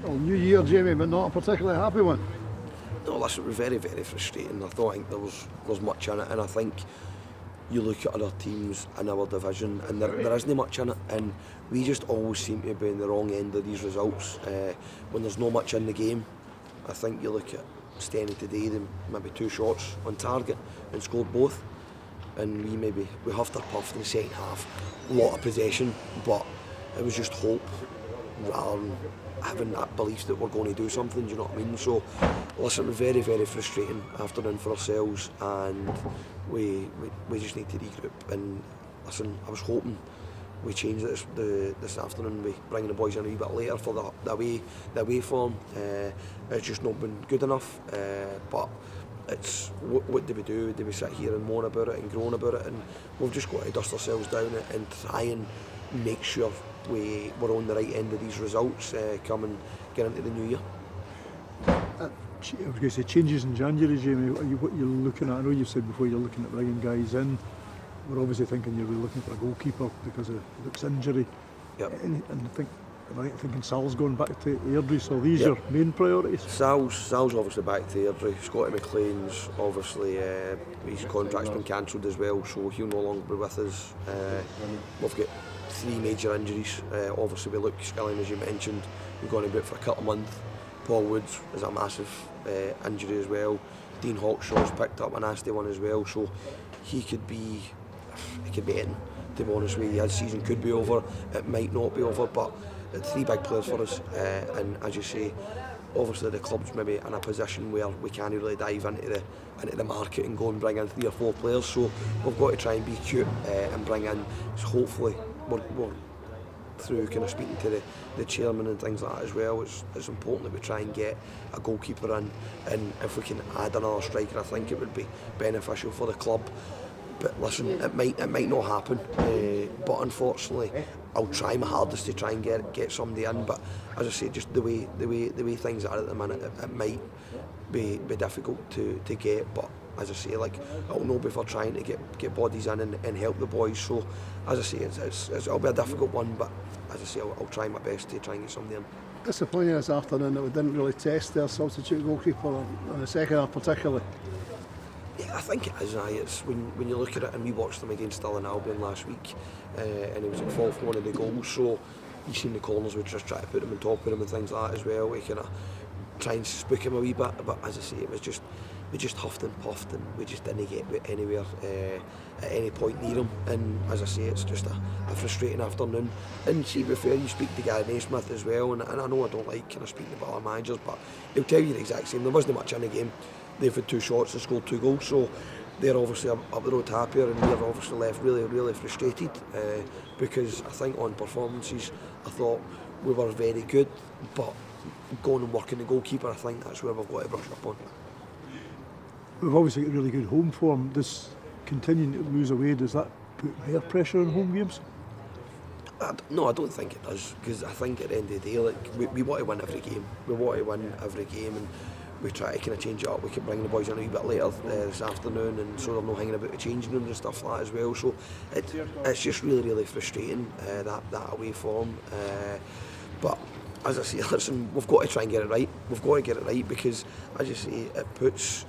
Well, new year, Jamie, but not a particularly happy one. No, listen, it was very, very frustrating. I don't think there was much in it, and I think you look at other teams in our division and there isn't much in it, and we just always seem to be in the wrong end of these results when there's no much in the game. I think you look at Stenny today, they maybe 2 shots on target and scored both, and we huffed or puffed in the second half, a lot of possession, but it was just hope rather than having that belief that we're going to do something, do you know what I mean? So listen, it was very, very frustrating afternoon for ourselves, and we just need to regroup. And listen, I was hoping we changed this afternoon, we bringing the boys in a wee bit later for the away form. It's just not been good enough, but it's what do we do? Do we sit here and moan about it and groan about it? And we've just got to dust ourselves down and try and make sure we're on the right end of these results come and get into the new year. I was going to say changes in January, Jamie. What you're looking at? I know you've said before you're looking at bringing guys in. We're obviously thinking you're looking for a goalkeeper because of Luke's injury. Yep. And I think, am I right in thinking Sal's going back to Airdrie, so these are main priorities? Sal's obviously back to Airdrie. Scotty McLean's obviously, his contract's been cancelled as well, so he'll no longer be with us. We've got 3 major injuries. Obviously with Luke Skilling, as you mentioned, we're going to be out for a couple of months. Paul Woods is a massive injury as well. Dean Hawkshaw's picked up a nasty one as well, so he could be in, to be honest with you. His season could be over, it might not be over, but 3 big players for us, and as you say, obviously the club's maybe in a position where we can't really dive into the market and go and bring in 3 or 4 players, so we've got to try and be cute and bring in, so hopefully we're through kind of speaking to the chairman and things like that as well. It's important that we try and get a goalkeeper in, and if we can add another striker, I think it would be beneficial for the club. But listen, it might not happen, but unfortunately I'll try my hardest to try and get somebody in, but as I say, just the way things are at the minute, it might be difficult to get, but as I say, like, I'll know before trying to get bodies in and help the boys. So as I say, it'll be a difficult one, but as I say, I'll try my best to try and get somebody in. Disappointing this afternoon that we didn't really test their substitute goalkeeper in the second half particularly. Yeah, I think it is. It's when you look at it, and we watched them against Stirling Albion last week, and he was at fault for one of the goals. So you seen the corners, we just try to put him on top of him and things like that as well. We kind of try and spook him a wee bit, but as I say, it was just we just huffed and puffed, and we just didn't get anywhere at any point near him. And as I say, it's just a frustrating afternoon. And see, to be fair, you speak to Gary Naismith as well, and I know I don't like kind of speaking about our managers, but he'll tell you the exact same. There wasn't much in the game. They've had 2 shots and scored 2 goals, so they're obviously up the road happier, and we're obviously left really, really frustrated because I think on performances I thought we were very good, but going and working the goalkeeper, I think that's where we've got to brush up on. We've obviously got really good home form. This continuing to lose away, does that put more pressure on home games? No, I don't think it does, because I think at the end of the day, like, we want to win every game. We want to win every game, and we try to kind of change it up. We can bring the boys in a wee bit later this afternoon, and so they're not hanging about the changing rooms and stuff like that as well. So it's just really, really frustrating, that away form. But as I say, listen, we've got to try and get it right. We've got to get it right, because, as you say, it puts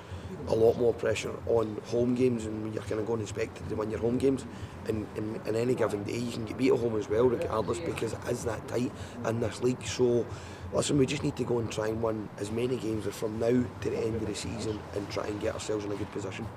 a lot more pressure on home games, and when you're kind of going expected to win your home games, and in any given day you can get beat at home as well, regardless, because it is that tight in this league. So listen, we just need to go and try and win as many games from now to the end of the season and try and get ourselves in a good position.